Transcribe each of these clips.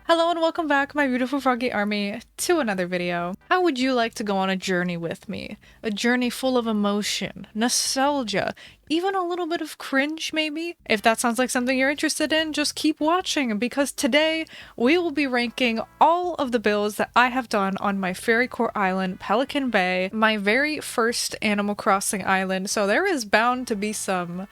Hello and welcome back, my beautiful froggy army, to another video. How would you like to go on a journey with me? A journey full of emotion, nostalgia, even a little bit of cringe maybe? If that sounds like something you're interested in, just keep watching because today we will be ranking all of the builds that I have done on my fairycore island, Pelican Bay, my very first Animal Crossing island, so there is bound to be some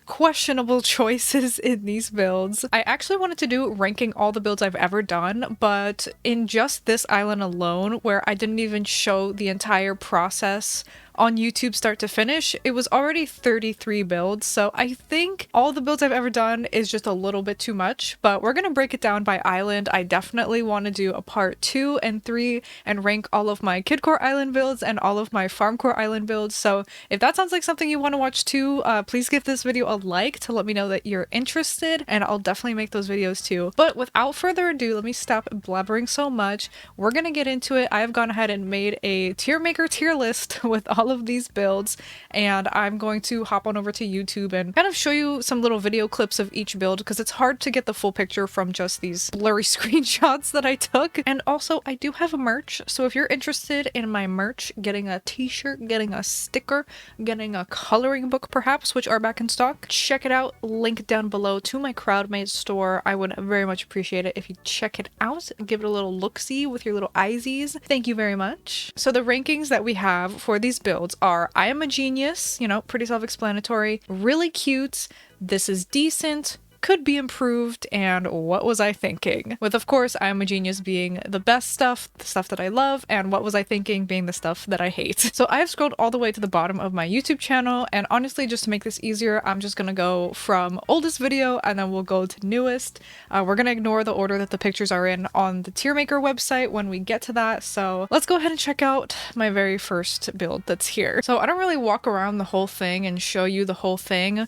questionable choices in these builds. I actually wanted to do ranking all the builds I've ever done, but in just this island alone, where I didn't even show the entire process on YouTube start to finish, it was already 33 builds, so I think all the builds I've ever done is just a little bit too much, but we're gonna break it down by island. I definitely want to do a part 2 and 3 and rank all of my Kidcore island builds and all of my Farmcore island builds, so if that sounds like something you want to watch too, please give this video a like to let me know that you're interested, and I'll definitely make those videos too. But without further ado, let me stop blabbering so much. We're gonna get into it. I have gone ahead and made a tier maker tier list with all of these builds, and I'm going to hop on over to YouTube and kind of show you some little video clips of each build because it's hard to get the full picture from just these blurry screenshots that I took. And also I do have a merch, so if you're interested in my merch, getting a t-shirt, getting a sticker, getting a coloring book perhaps, which are back in stock, check it out. Link down below to my crowdmade store. I would very much appreciate it if you check it out and give it a little look-see with your little eyesies. Thank you very much. So the rankings that we have for these builds are I am a genius, you know, pretty self-explanatory, really cute, this is decent, could be improved, and what was I thinking? With, of course, I am a genius being the best stuff, the stuff that I love, and what was I thinking being the stuff that I hate. So I have scrolled all the way to the bottom of my YouTube channel, and honestly, just to make this easier, I'm just gonna go from oldest video and then we'll go to newest. We're gonna ignore the order that the pictures are in on the tier maker website when we get to that, so let's go ahead and check out my very first build that's here. So I don't really walk around the whole thing and show you the whole thing.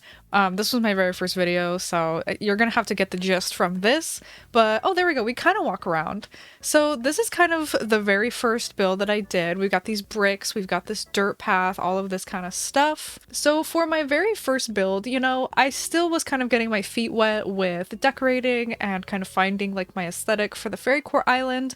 This was my very first video, so you're gonna have to get the gist from this, but oh, there we go, we kind of walk around. So this is kind of the very first build that I did. We've got these bricks, we've got this dirt path, all of this kind of stuff. So for my very first build, you know, I still was kind of getting my feet wet with decorating and kind of finding like my aesthetic for the fairycore island.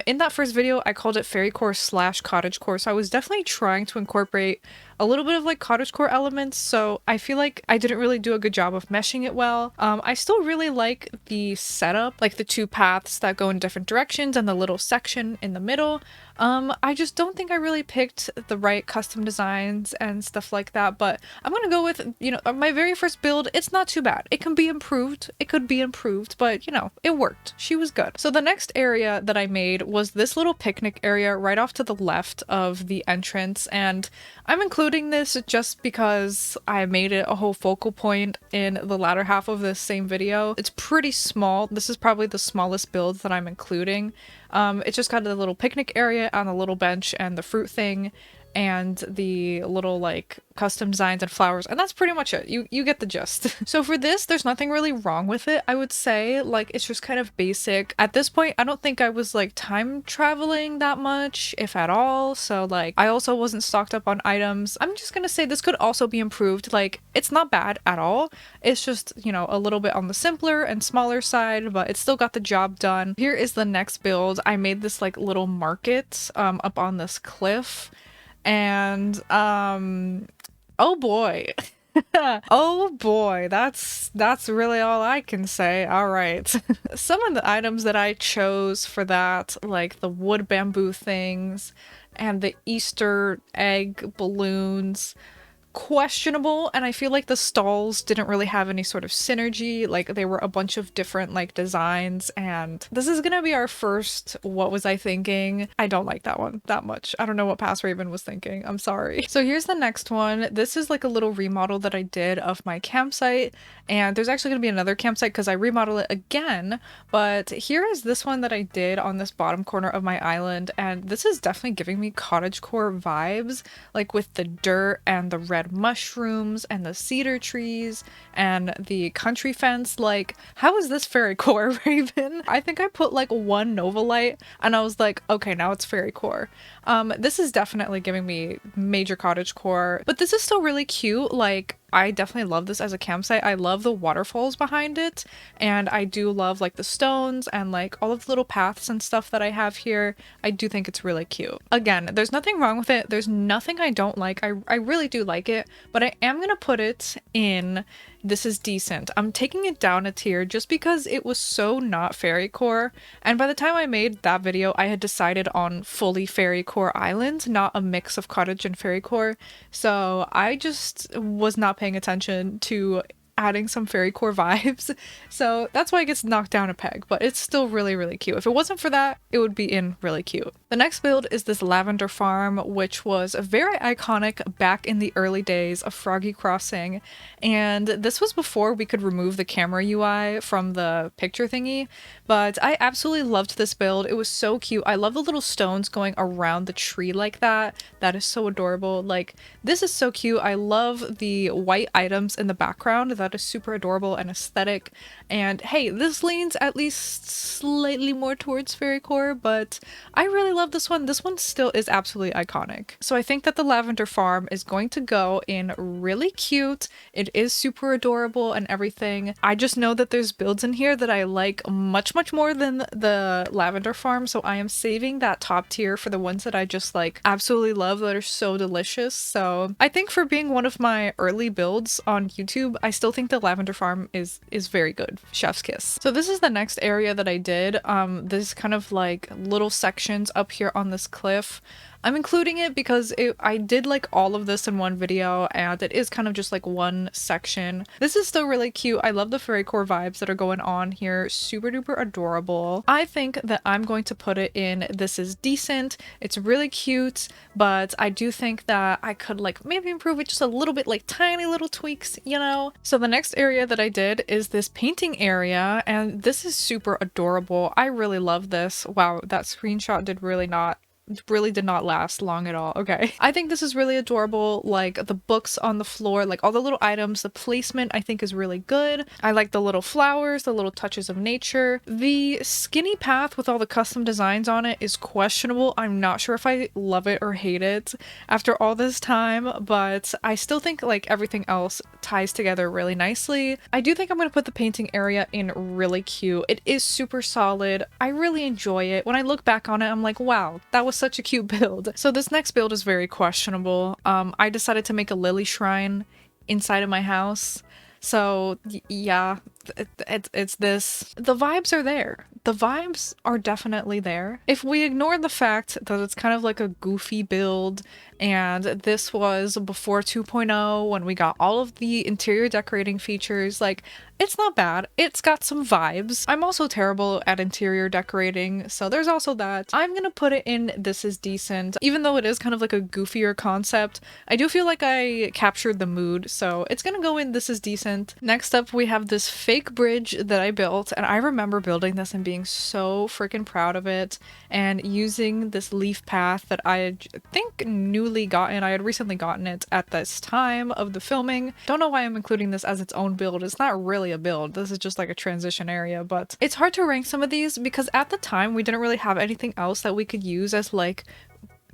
In that first video, I called it fairycore / cottagecore, so I was definitely trying to incorporate a little bit of like cottagecore elements, so I feel like I didn't really do a good job of meshing it well. I still really like the setup, like the two paths that go in different directions and the little section in the middle. I just don't think I really picked the right custom designs and stuff like that, but I'm gonna go with, you know, my very first build. It's not too bad. It can be improved. It could be improved, but you know, it worked. She was good. So the next area that I made was this little picnic area right off to the left of the entrance, and I'm including this just because I made it a whole focal point in the latter half of this same video. It's pretty small. This is probably the smallest build that I'm including. It's just got a little picnic area on the little bench and the fruit thing and the little like custom designs and flowers, and that's pretty much it. You get the gist. So for this, there's nothing really wrong with it, I would say. Like, it's just kind of basic. At this point, I don't think I was like time traveling that much, if at all, so like I also wasn't stocked up on items. I'm just gonna say this could also be improved. Like, it's not bad at all. It's just, you know, a little bit on the simpler and smaller side, but it still got the job done. Here is the next build. I made this like little market up on this cliff, and oh boy. Oh boy, that's really all I can say. All right. Some of the items that I chose for that, like the wood bamboo things and the Easter egg balloons, questionable, and I feel like the stalls didn't really have any sort of synergy. Like, they were a bunch of different like designs, and this is gonna be our first what was I thinking. I don't like that one that much. I don't know what Past Raven was thinking. I'm sorry. So here's the next one. This is like a little remodel that I did of my campsite, and there's actually gonna be another campsite because I remodel it again, but here is this one that I did on this bottom corner of my island, and this is definitely giving me cottagecore vibes, like with the dirt and the red mushrooms and the cedar trees and the country fence. Like, how is this fairycore, Raven? I think I put like one Nova light and I was like, okay, now it's fairycore. This is definitely giving me major cottagecore, but this is still really cute. Like, I definitely love this as a campsite. I love the waterfalls behind it, and I do love like the stones and like all of the little paths and stuff that I have here. I do think it's really cute. Again, there's nothing wrong with it. There's nothing I don't like. I really do like it, but I am gonna put it in this is decent. I'm taking it down a tier just because it was so not fairycore, and by the time I made that video I had decided on fully fairycore island, not a mix of cottage and fairycore, so I just was not paying attention to adding some fairycore vibes. So that's why it gets knocked down a peg, but it's still really, really cute. If it wasn't for that, it would be in really cute. The next build is this lavender farm, which was very iconic back in the early days of froggycrossing. And this was before we could remove the camera UI from the picture thingy, but I absolutely loved this build. It was so cute. I love the little stones going around the tree like that. That is so adorable. Like, this is so cute. I love the white items in the background. That is super adorable and aesthetic. And hey, this leans at least slightly more towards fairycore, but I really love this one. This one still is absolutely iconic. So I think that the lavender farm is going to go in really cute. It is super adorable and everything. I just know that there's builds in here that I like much more than the lavender farm, so I am saving that top tier for the ones that I just like absolutely love, that are so delicious. So I think for being one of my early builds on YouTube, I still think the lavender farm is very good. Chef's kiss. So this is the next area that I did. This kind of like little sections up here on this cliff. I'm including it because I did like all of this in one video, and it is kind of just like one section. This is still really cute. I love the fairycore vibes that are going on here. Super duper adorable. I think that I'm going to put it in this is decent. It's really cute, but I do think that I could like maybe improve it just a little bit, like tiny little tweaks, you know? So the next area that I did is this painting area, and this is super adorable. I really love this. Wow, that screenshot really did not last long at all. Okay. I think this is really adorable. Like the books on the floor, like all the little items, the placement I think is really good. I like the little flowers, the little touches of nature. The skinny path with all the custom designs on it is questionable. I'm not sure if I love it or hate it after all this time, but I still think like everything else ties together really nicely. I do think I'm going to put the painting area in really cute. It is super solid. I really enjoy it. When I look back on it, I'm like, wow, that was such a cute build. So this next build is very questionable. I decided to make a lily shrine inside of my house. So yeah, it's this. The vibes are there. The vibes are definitely there. If we ignore the fact that it's kind of like a goofy build, and this was before 2.0 when we got all of the interior decorating features, like, it's not bad. It's got some vibes. I'm also terrible at interior decorating, so there's also that. I'm gonna put it in this is decent. Even though it is kind of like a goofier concept, I do feel like I captured the mood, so it's gonna go in this is decent. Next up, we have this fake bridge that I built, and I remember building this and being so freaking proud of it, and using this leaf path that I think newly gotten. I had recently gotten it at this time of the filming. Don't know why I'm including this as its own build. It's not really a build. This is just like a transition area, but it's hard to rank some of these because at the time we didn't really have anything else that we could use as like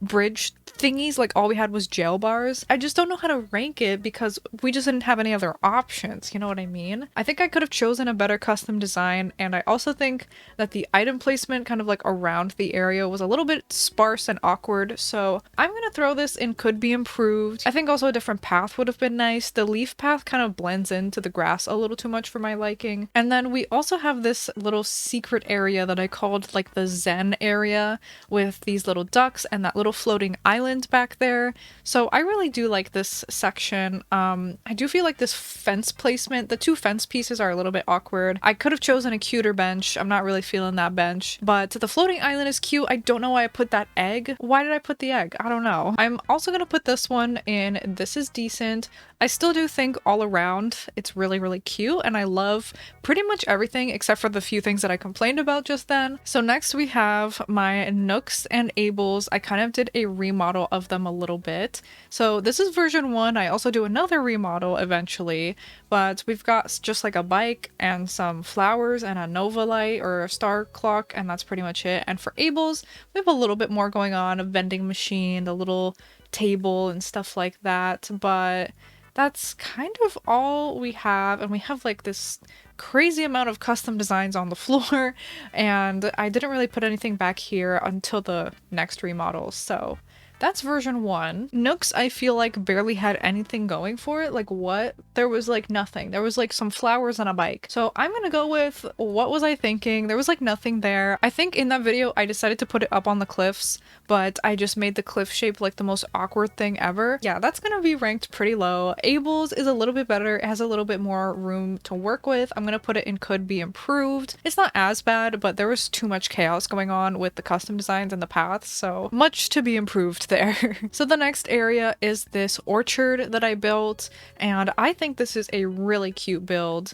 bridge thingies. Like all we had was jail bars. I just don't know how to rank it because we just didn't have any other options, you know what I mean? I think I could have chosen a better custom design, and I also think that the item placement kind of like around the area was a little bit sparse and awkward, so I'm gonna throw this in could be improved. I think also a different path would have been nice. The leaf path kind of blends into the grass a little too much for my liking. And then we also have this little secret area that I called like the Zen area with these little ducks and that little floating island back there. So I really do like this section. I do feel like this fence placement, the two fence pieces are a little bit awkward. I could have chosen a cuter bench. I'm not really feeling that bench, but the floating island is cute. I don't know why I put that egg. Why did I put the egg? I don't know. I'm also gonna put this one in this is decent. I still do think all around it's really cute, and I love pretty much everything except for the few things that I complained about just then. So next we have my Nooks and Ables. I kind of did a remodel of them a little bit. So this is version 1. I also do another remodel eventually, but we've got just like a bike and some flowers and a Nova light or a star clock, and that's pretty much it. And for Ables, we have a little bit more going on, a vending machine, a little table and stuff like that, but that's kind of all we have. And we have like this crazy amount of custom designs on the floor, and I didn't really put anything back here until the next remodel. So that's version 1. Nooks, I feel like barely had anything going for it. Like what? There was like nothing. There was like some flowers on a bike. So I'm gonna go with what was I thinking? There was like nothing there. I think in that video I decided to put it up on the cliffs, but I just made the cliff shape like the most awkward thing ever. Yeah, that's gonna be ranked pretty low. Abel's is a little bit better. It has a little bit more room to work with. I'm gonna put it in could be improved. It's not as bad, but there was too much chaos going on with the custom designs and the paths, so much to be improved there. So the next area is this orchard that I built, and I think this is a really cute build.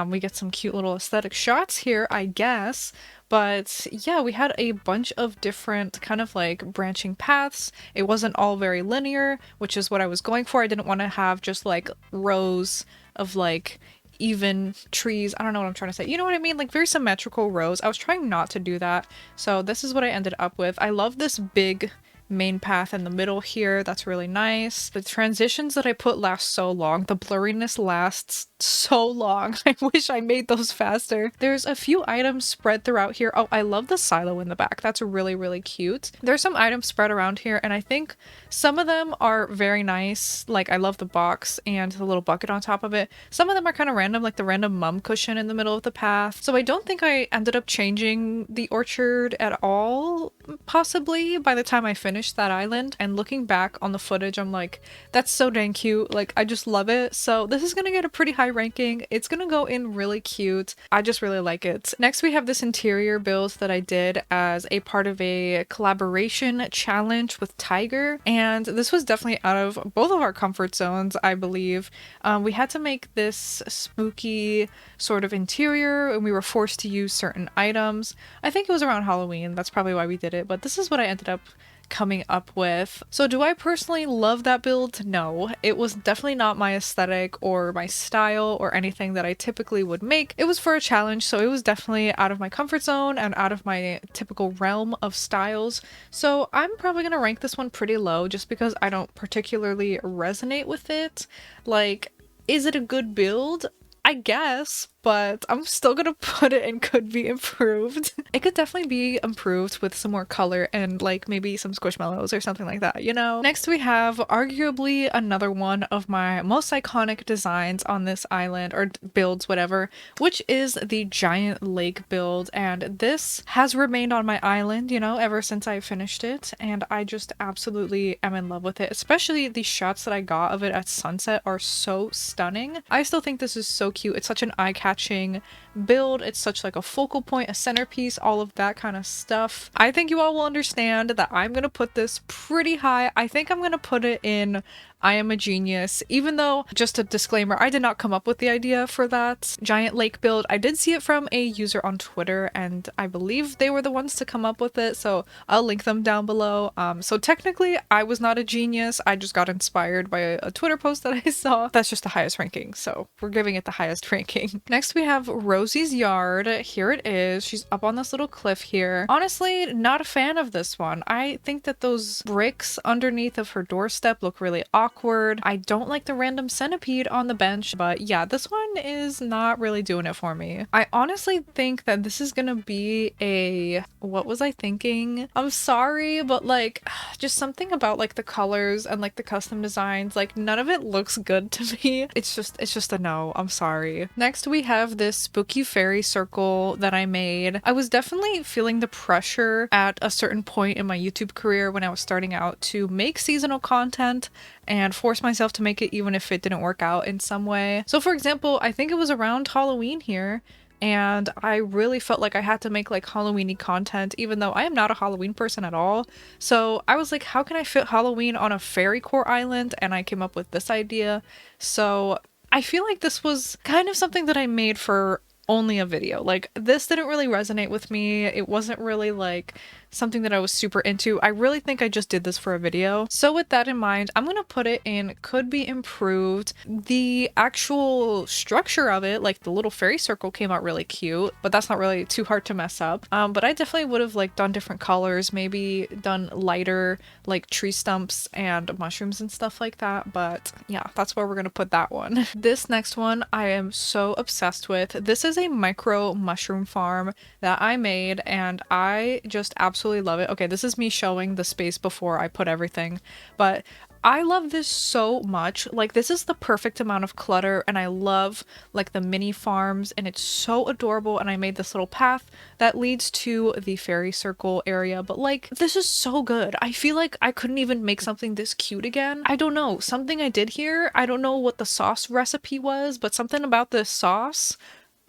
We get some cute little aesthetic shots here, I guess. But yeah, we had a bunch of different kind of like branching paths. It wasn't all very linear, which is what I was going for. I didn't want to have just like rows of like even trees. I don't know what I'm trying to say. You know what I mean? Like very symmetrical rows. I was trying not to do that. So this is what I ended up with. I love this big main path in the middle here. That's really nice. The transitions that I put last so long. The blurriness lasts so long. I wish I made those faster. There's a few items spread throughout here. Oh, I love the silo in the back. That's really, really cute. There's some items spread around here, and I think some of them are very nice. Like I love the box and the little bucket on top of it. Some of them are kind of random, like the random mum cushion in the middle of the path. So I don't think I ended up changing the orchard at all, possibly, by the time I finished that island. And looking back on the footage, I'm like, that's so dang cute. Like I just love it. So this is gonna get a pretty high ranking. It's gonna go in really cute. I just really like it. Next we have this interior build that I did as a part of a collaboration challenge with Tiger, and this was definitely out of both of our comfort zones, I believe. We had to make this spooky sort of interior, and we were forced to use certain items. I think it was around Halloween, that's probably why we did it, but this is what I ended up coming up with. So do I personally love that build? No, it was definitely not my aesthetic or my style or anything that I typically would make. It was for a challenge, so it was definitely out of my comfort zone and out of my typical realm of styles. So I'm probably gonna rank this one pretty low just because I don't particularly resonate with it. Like, is it a good build? I guess, but I'm still gonna put it in could be improved. It could definitely be improved with some more color and like maybe some squishmallows or something like that, you know? Next we have arguably another one of my most iconic designs on this island, or builds, whatever, which is the giant lake build. And this has remained on my island, you know, ever since I finished it, and I just absolutely am in love with it. Especially the shots that I got of it at sunset are so stunning. I still think this is so cute. It's such an eye-catching build. It's such like a focal point, a centerpiece, all of that kind of stuff. I think you all will understand that I'm gonna put this pretty high. I think I'm gonna put it in I am a genius, even though, just a disclaimer, I did not come up with the idea for that giant lake build. I did see it from a user on Twitter, and I believe they were the ones to come up with it, so I'll link them down below. So technically, I was not a genius. I just got inspired by a Twitter post that I saw. That's just the highest ranking, so we're giving it the highest ranking. Next, we have Rosie's yard. Here it is. She's up on this little cliff here. Honestly, not a fan of this one. I think that those bricks underneath of her doorstep look really awkward. I don't like the random centipede on the bench, but yeah, this one is not really doing it for me. I honestly think that this is gonna be a, what was I thinking? I'm sorry, but like just something about like the colors and like the custom designs, like none of it looks good to me. It's just a no. I'm sorry. Next we have this spooky fairy circle that I made. I was definitely feeling the pressure at a certain point in my YouTube career when I was starting out to make seasonal content and force myself to make it even if it didn't work out in some way. So for example, I think it was around Halloween here, and I really felt like I had to make like Halloween-y content, even though I am not a Halloween person at all. So I was like, how can I fit Halloween on a fairycore island? And I came up with this idea. So I feel like this was kind of something that I made for only a video. Like this didn't really resonate with me. It wasn't really like something that I was super into. I really think I just did this for a video. So with that in mind, I'm gonna put it in could be improved. The actual structure of it, like the little fairy circle, came out really cute, but that's not really too hard to mess up. But I definitely would have like done different colors, maybe done lighter like tree stumps and mushrooms and stuff like that. But yeah, that's where we're gonna put that one. This next one I am so obsessed with. This is a micro mushroom farm that I made and I just absolutely love it. Okay, this is me showing the space before I put everything, but I love this so much. Like, this is the perfect amount of clutter, and I love like the mini farms, and it's so adorable. And I made this little path that leads to the fairy circle area, but like, this is so good. I feel like I couldn't even make something this cute again. I don't know, something I did here, I don't know what the sauce recipe was, but something about this sauce,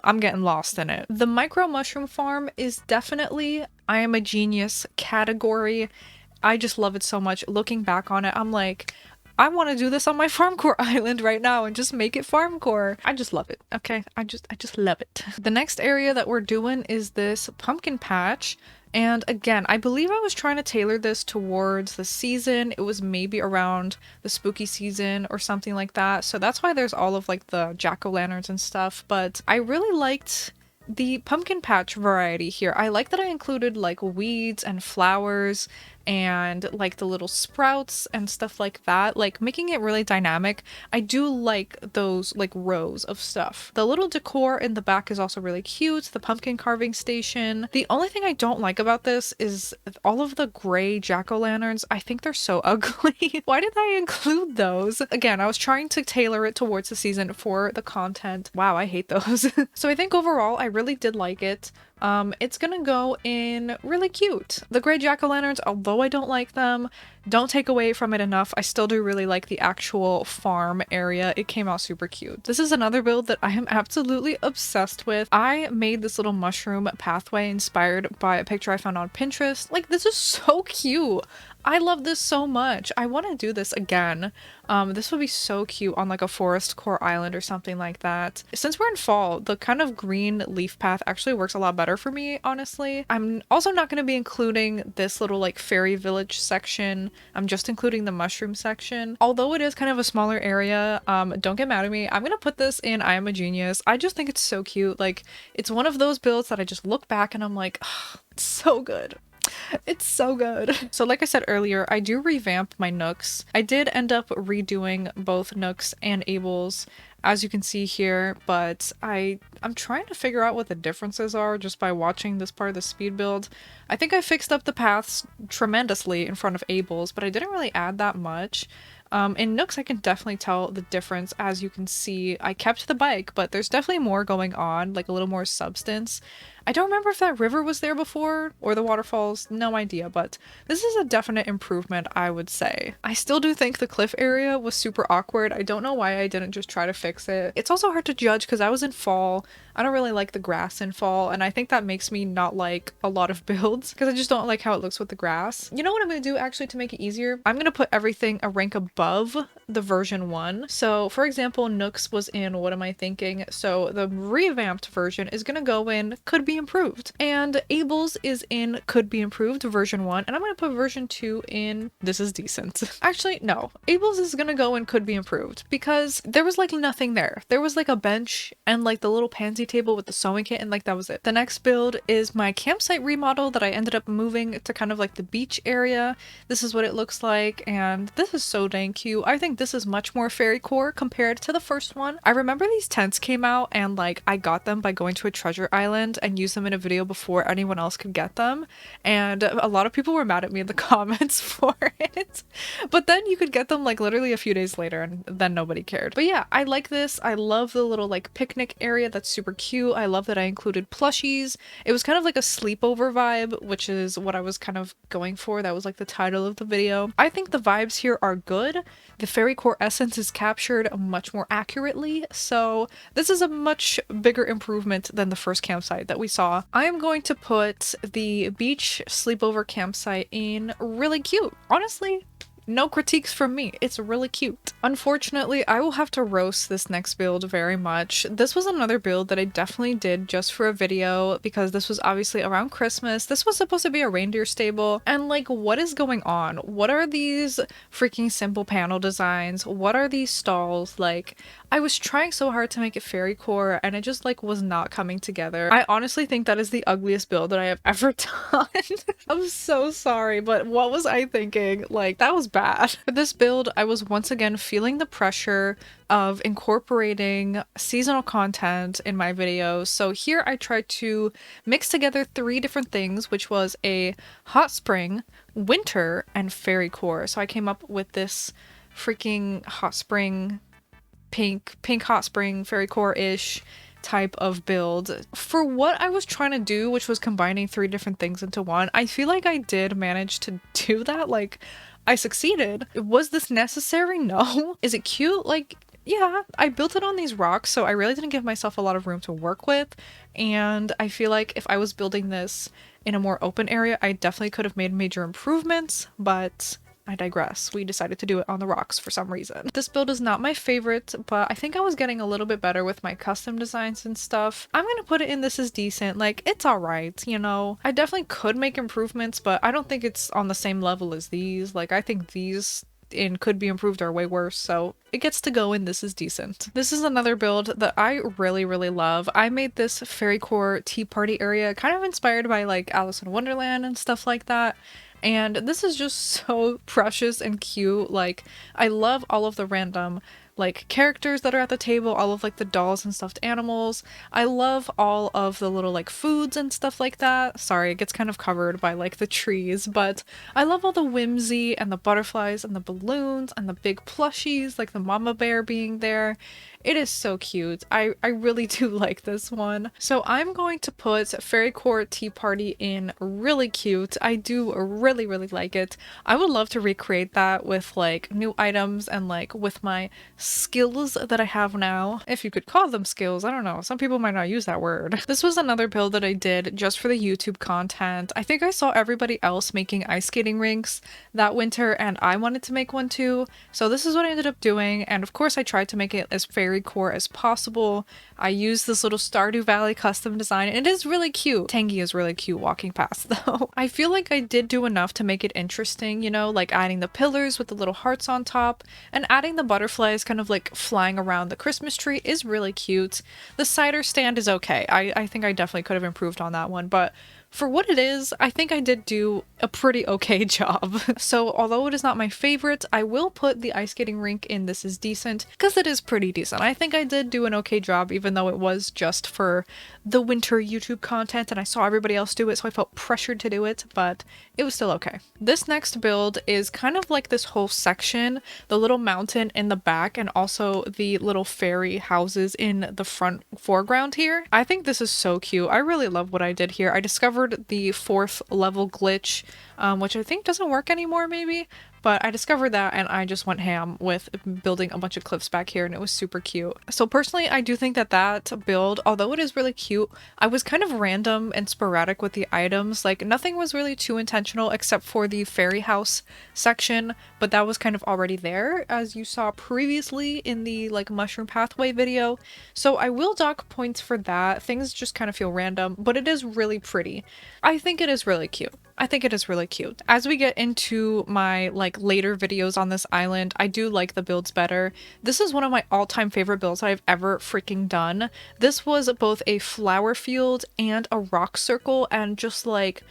I'm getting lost in it. The micro mushroom farm is definitely I am a genius category. I just love it so much. Looking back on it, I'm like, I want to do this on my farmcore island right now and just make it farmcore. I just love it. Okay, I just love it. The next area that we're doing is this pumpkin patch. And again, I believe I was trying to tailor this towards the season. It was maybe around the spooky season or something like that. So that's why there's all of like the jack-o'-lanterns and stuff. But I really liked the pumpkin patch variety here. I like that I included like weeds and flowers and like the little sprouts and stuff like that, like making it really dynamic. I do like those like rows of stuff. The little decor in the back is also really cute. The pumpkin carving station. The only thing I don't like about this is all of the gray jack-o'-lanterns. I think they're so ugly. Why did I include those? Again, I was trying to tailor it towards the season for the content. Wow, I hate those. So I think overall I really did like it. It's gonna go in really cute. The gray jack-o'-lanterns, although I don't like them, don't take away from it enough. I still do really like the actual farm area. It came out super cute. This is another build that I am absolutely obsessed with. I made this little mushroom pathway inspired by a picture I found on Pinterest. Like, this is so cute. I love this so much. I want to do this again. This would be so cute on like a forest core island or something like that. Since we're in fall, the kind of green leaf path actually works a lot better for me, honestly. I'm also not going to be including this little like fairy village section. I'm just including the mushroom section. Although it is kind of a smaller area, don't get mad at me. I'm going to put this in I Am a Genius. I just think it's so cute. Like, it's one of those builds that I just look back and I'm like, oh, it's so good. It's so good. So like I said earlier, I do revamp my nooks. I did end up redoing both nooks and ables, as you can see here, but I'm trying to figure out what the differences are just by watching this part of the speed build. I think I fixed up the paths tremendously in front of ables, but I didn't really add that much. In nooks, I can definitely tell the difference. As you can see, I kept the bike, but there's definitely more going on, like a little more substance. I don't remember if that river was there before or the waterfalls, no idea, but this is a definite improvement, I would say. I still do think the cliff area was super awkward. I don't know why I didn't just try to fix it. It's also hard to judge because I was in fall. I don't really like the grass in fall, and I think that makes me not like a lot of builds because I just don't like how it looks with the grass. You know what I'm going to do actually to make it easier? I'm going to put everything a rank above the version 1. So for example, Nooks was in what am I thinking? So the revamped version is going to go in could be improved, and Abel's is in could be improved version 1, and I'm going to put version 2 in this is decent. Actually, no. Abel's is going to go in could be improved because there was like nothing there. There was like a bench and like the little pansy table with the sewing kit, and like that was it. The next build is my campsite remodel that I ended up moving to kind of like the beach area. This is what it looks like, and this is so dang cute. I think this is much more fairycore compared to the first one. I remember these tents came out and like I got them by going to a treasure island and used them in a video before anyone else could get them, and a lot of people were mad at me in the comments for it, but then you could get them like literally a few days later and then nobody cared. But yeah, I like this. I love the little like picnic area. That's super cute. I love that I included plushies. It was kind of like a sleepover vibe, which is what I was kind of going for. That was like the title of the video. I think the vibes here are good. The fairycore essence is captured much more accurately, so this is a much bigger improvement than the first campsite that we saw. I am going to put the beach sleepover campsite in really cute. Honestly, No critiques from me. It's really cute. Unfortunately, I will have to roast this next build very much. This was another build that I definitely did just for a video because this was obviously around Christmas. This was supposed to be a reindeer stable, and like, what is going on? What are these freaking simple panel designs? What are these stalls? Like, I was trying so hard to make it fairycore and it just like was not coming together. I honestly think that is the ugliest build that I have ever done. I'm so sorry, but what was I thinking? Like, that was bad. For this build, I was once again feeling the pressure of incorporating seasonal content in my videos. So here I tried to mix together 3 different things, which was a hot spring, winter, and fairycore. So I came up with this freaking hot spring, pink hot spring, fairycore-ish type of build. For what I was trying to do, which was combining 3 different things into one, I feel like I did manage to do that. Like, I succeeded. Was this necessary? No. Is it cute? Like, yeah, I built it on these rocks, so I really didn't give myself a lot of room to work with, and I feel like if I was building this in a more open area, I definitely could have made major improvements, but I digress. We decided to do it on the rocks for some reason. This build is not my favorite, but I think I was getting a little bit better with my custom designs and stuff. I'm gonna put it in this is decent. Like, it's alright, you know? I definitely could make improvements, but I don't think it's on the same level as these. Like, I think these could be improved or way worse, so it gets to go in this is decent. This is another build that I really love. I made this fairycore tea party area kind of inspired by like Alice in Wonderland and stuff like that. And this is just so precious and cute. Like, I love all of the random like characters that are at the table, all of like the dolls and stuffed animals. I love all of the little like foods and stuff like that. Sorry, it gets kind of covered by like the trees, but I love all the whimsy and the butterflies and the balloons and the big plushies, like the mama bear being there. It is so cute. I really do like this one. So I'm going to put Fairycore Tea Party in really cute. I do really like it. I would love to recreate that with like new items and like with my skills that I have now. If you could call them skills, I don't know. Some people might not use that word. This was another build that I did just for the YouTube content. I think I saw everybody else making ice skating rinks that winter and I wanted to make one too. So this is what I ended up doing, and of course I tried to make it as fairycore as possible. I used this little Stardew Valley custom design and it is really cute. Tangy is really cute walking past though. I feel like I did do enough to make it interesting, you know, like adding the pillars with the little hearts on top and adding the butterflies kind of like flying around the Christmas tree is really cute. The cider stand is okay. I think I definitely could have improved on that one, but for what it is, I think I did do a pretty okay job. So although it is not my favorite, I will put the ice skating rink in this is decent because it is pretty decent. I think I did do an okay job even though it was just for the winter YouTube content and I saw everybody else do it, so I felt pressured to do it, but it was still okay. This next build is kind of like this whole section, the little mountain in the back and also the little fairy houses in the front foreground here. I think this is so cute. I really love what I did here. I discovered the 4th level glitch, which I think doesn't work anymore maybe, but I discovered that and I just went ham with building a bunch of cliffs back here and it was super cute. So personally, I do think that that build, although it is really cute, I was kind of random and sporadic with the items. Like, nothing was really too intentional except for the fairy house section, but that was kind of already there as you saw previously in the like mushroom pathway video. So I will dock points for that. Things just kind of feel random, but it is really pretty. I think it is really cute. I think it is really cute. As we get into my like later videos on this island, I do like the builds better. This is one of my all-time favorite builds I've ever freaking done. This was both a flower field and a rock circle, and just like,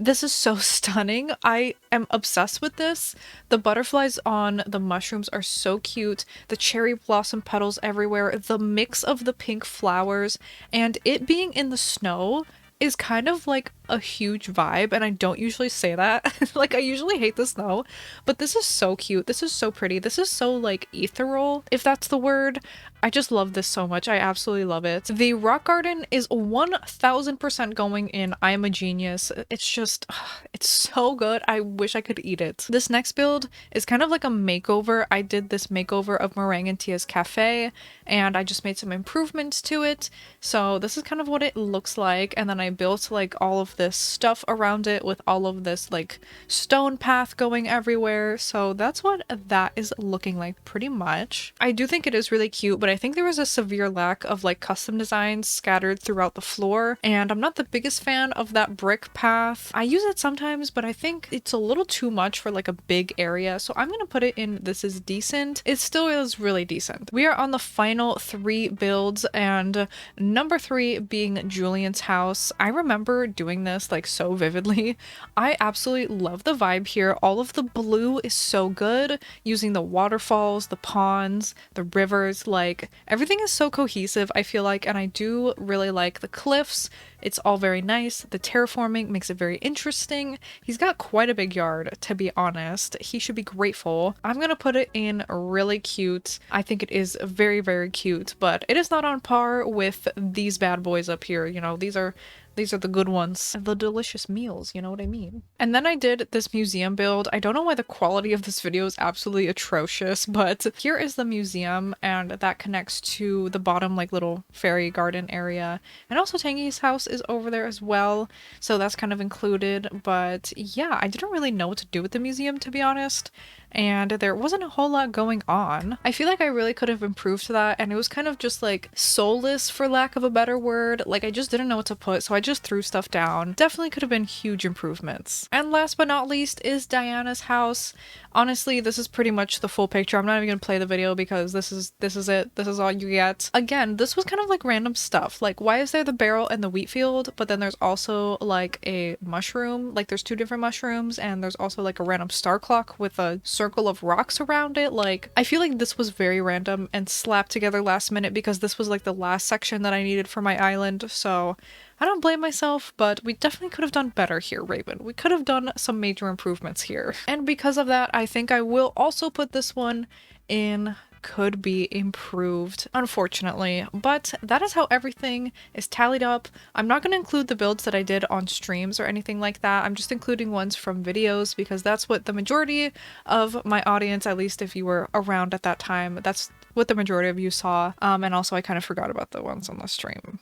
this is so stunning. I am obsessed with this. The butterflies on the mushrooms are so cute. The cherry blossom petals everywhere, the mix of the pink flowers, and it being in the snow is kind of like a huge vibe, and I don't usually say that. Like, I usually hate the snow, but this is so cute. This is so pretty. This is so like ethereal, if that's the word. I just love this so much. I absolutely love it. The rock garden is 1000% going in I Am a Genius. It's just, it's so good. I wish I could eat it. This next build is kind of like a makeover. I did this makeover of Meringue and Tia's Cafe, and I just made some improvements to it. So this is kind of what it looks like, and then I built like all of this stuff around it with all of this like stone path going everywhere. So that's what that is looking like pretty much. I do think it is really cute, but I think there was a severe lack of like custom designs scattered throughout the floor, and I'm not the biggest fan of that brick path. I use it sometimes, but I think it's a little too much for like a big area, so I'm gonna put it in this is decent. It still is really decent. We are on the final 3 builds, and number 3 being Julian's house. I remember doing this like so vividly. I absolutely love the vibe here. All of the blue is so good, using the waterfalls, the ponds, the rivers, like everything is so cohesive, I feel like, and I do really like the cliffs. It's all very nice. The terraforming makes it very interesting. He's got quite a big yard, to be honest. He should be grateful. I'm gonna put it in really cute. I think it is very, very cute, but it is not on par with these bad boys up here. You know, these are the good ones. The delicious meals, you know what I mean? And then I did this museum build. I don't know why the quality of this video is absolutely atrocious, but here is the museum, and that connects to the bottom like little fairy garden area. And also Tangy's house is over there as well, so that's kind of included. But yeah, I didn't really know what to do with the museum, to be honest, and there wasn't a whole lot going on. I feel like I really could have improved that, and it was kind of just like soulless, for lack of a better word. Like I just didn't know what to put, so I just threw stuff down. Definitely could have been huge improvements. And last but not least is Diana's house. Honestly, this is pretty much the full picture. I'm not even gonna play the video because this is it. This is all you get. Again, this was kind of like random stuff. Like, why is there the barrel and the wheat field, but then there's also like a mushroom, like there's 2 different mushrooms, and there's also like a random star clock with a circle of rocks around it. Like, I feel like this was very random and slapped together last minute because this was like the last section that I needed for my island, so I don't blame myself, but we definitely could have done better here, Raven. We could have done some major improvements here. And because of that, I think I will also put this one in could be improved, unfortunately. But that is how everything is tallied up. I'm not going to include the builds that I did on streams or anything like that. I'm just including ones from videos because that's what the majority of my audience, at least if you were around at that time, that's what the majority of you saw. And also I kind of forgot about the ones on the stream,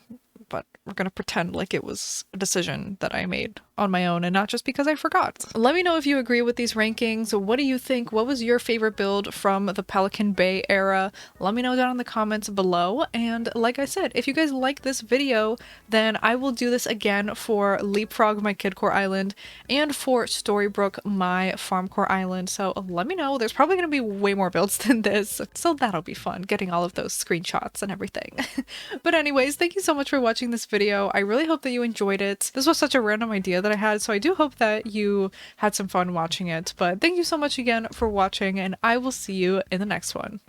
but we're gonna pretend like it was a decision that I made on my own and not just because I forgot. Let me know if you agree with these rankings. What do you think? What was your favorite build from the Pelican Bay era? Let me know down in the comments below. And like I said, if you guys like this video, then I will do this again for Leapfrog, my Kidcore island, and for Storybrooke, my Farmcore island. So let me know. There's probably gonna be way more builds than this, so that'll be fun, getting all of those screenshots and everything. But anyways, thank you so much for watching this video. I really hope that you enjoyed it. This was such a random idea that I had, so I do hope that you had some fun watching it. But thank you so much again for watching, and I will see you in the next one.